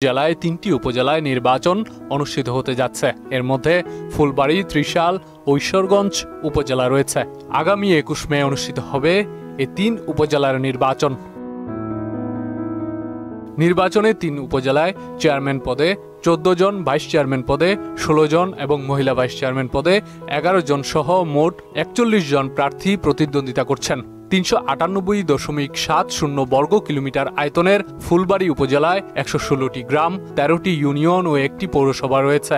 জেলায় ৩টি উপজেলায় নির্বাচন অনুষ্ঠিত হতে যাচ্ছে। এর মধ্যে ফুলবাড়ী, ত্রিশাল ও ঈশ্বরগঞ্জ উপজেলা রয়েছে। আগামী ২১ মে অনুষ্ঠিত হবে এই ৩ উপজেলার নির্বাচন। নির্বাচনে ৩ উপজেলায় চেয়ারম্যান পদে ১৪ জন, ভাইস চেয়ারম্যান পদে ১৬ জন এবং মহিলা ভাইস চেয়ারম্যান পদে ১১ জন সহ মোট ৪১ জন প্রার্থী প্রতিদ্বন্দ্বিতা করছেন। ৩৯৮.৭০ বর্গ কিলোমিটার আয়তনের ফুলবাড়ী উপজেলায় ১১৬টি গ্রাম, ১৩টি ইউনিয়ন ও একটি পৌরসভা রয়েছে।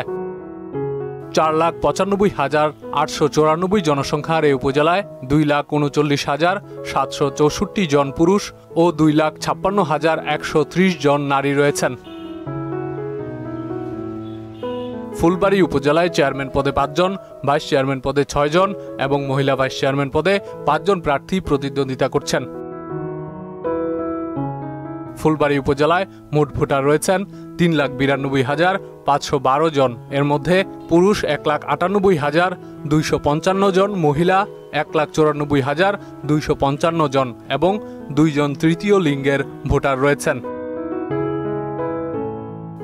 ৪,৯৫,৮৯৪ জনসংখ্যার এই উপজেলায় ২,৩৯,৭৬৪ জন পুরুষ ও ২,৫৬,১৩০ জন নারী রয়েছেন। ফুলবাড়ী উপজেলায় চেয়ারম্যান পদে ৫ জন, ভাইস চেয়ারম্যান পদে ৬ জন এবং মহিলা ভাইস চেয়ারম্যান পদে ৫ জন প্রার্থী প্রতিদ্বন্দ্বিতা করছেন। ফুলবাড়ী উপজেলায় মোট ভোটার রয়েছেন ৩,৯২,৫১২ জন। এর মধ্যে পুরুষ ১,৯৮,২৫৫ জন, মহিলা ১,৯৪,২৫৫ জন এবং ২ জন তৃতীয় লিঙ্গের ভোটার রয়েছেন।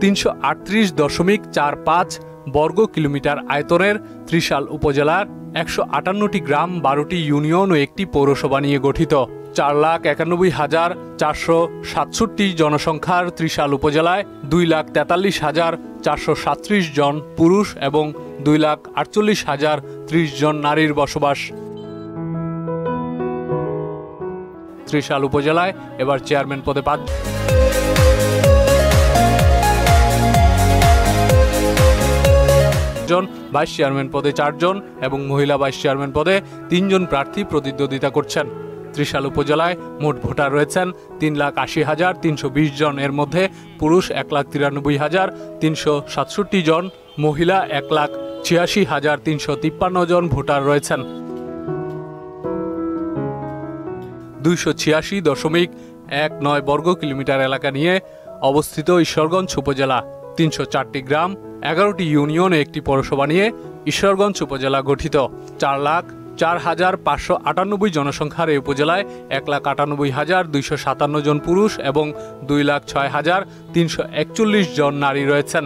৩৩৮.৪৫ বর্গ কিলোমিটার আয়তনের ত্রিশাল উপজেলার ১৫৮টি গ্রাম, ১২টি ইউনিয়ন ও একটি পৌরসভা নিয়ে গঠিত। ৪,৯১,৪৬৭ জনসংখ্যার ত্রিশাল উপজেলায় ২,৪৩,৪৩৭ জন পুরুষ এবং ২,৪৮,০৩০ জন নারীর বসবাস। ত্রিশাল উপজেলায় এবার চেয়ারম্যান পদে ৫ জন, ভাইস চেয়ারম্যান পদে ৪ জন এবং মহিলা ভাইস চেয়ারম্যান পদে ৩ জন প্রার্থী প্রতিদ্বন্দ্বিতা করছেন। ত্রিশাল উপজেলায় মোট ভোটার রয়েছেন ৩,৮০,৩২০ জন। এর মধ্যে পুরুষ ১,৯৩,৩৬৭ জন, মহিলা ১,৮৬,৩৫৩ জন ভোটার রয়েছেন। ২৮৬.১৯ বর্গ কিলোমিটার এলাকা নিয়ে অবস্থিত ঈশ্বরগঞ্জ উপজেলা ৩০৪টি গ্রাম, ১১টি ইউনিয়ন ও একটি পৌরসভা নিয়ে ঈশ্বরগঞ্জ উপজেলা গঠিত। ৪,০৪,৫৯৮ জনসংখ্যার এই উপজেলায় ১,৯৮,২৫৭ জন পুরুষ এবং ২,০৬,৩৪১ জন নারী রয়েছেন।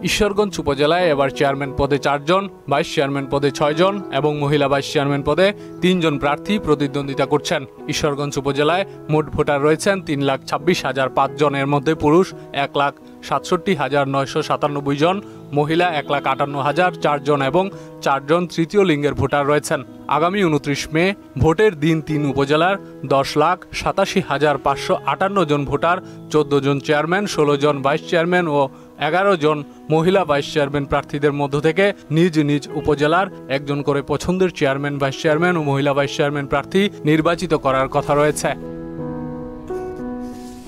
ঈশ্বরগঞ্জ উপজেলায় এবার চেয়ারম্যান পদে ৪ জন, ভাইস চেয়ারম্যান পদে ৬ জন এবং মহিলা ভাইস চেয়ারম্যান পদে ৩ জন প্রার্থী প্রতিদ্বন্দ্বিতা করছেন। ঈশ্বরগঞ্জ উপজেলায় মোট ভোটার রয়েছেন ৩,২৬,০০৫ জন। এর মধ্যে পুরুষ ১,৬৭,৯৯৭ জন, মহিলা ১,৫৮,০০৪ জন এবং ৪ জন তৃতীয় লিঙ্গের ভোটার রয়েছেন। আগামী ২৯ মে ভোটের দিন ৩ উপজেলার ১০,৮৭,৫৫৮ জন ভোটার, ১৪ জন চেয়ারম্যান, ১৬ জন ভাইস চেয়ারম্যান ও ১১ জন মহিলা ভাইস চেয়ারম্যান প্রার্থীদের মধ্য থেকে নিজ নিজ উপজেলার একজন করে পছন্দের চেয়ারম্যান, ভাইস চেয়ারম্যান ও মহিলা ভাইস চেয়ারম্যান প্রার্থী নির্বাচিত করার কথা রয়েছে।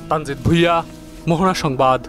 তানজিদ ভুইয়া, মোহনা সংবাদ।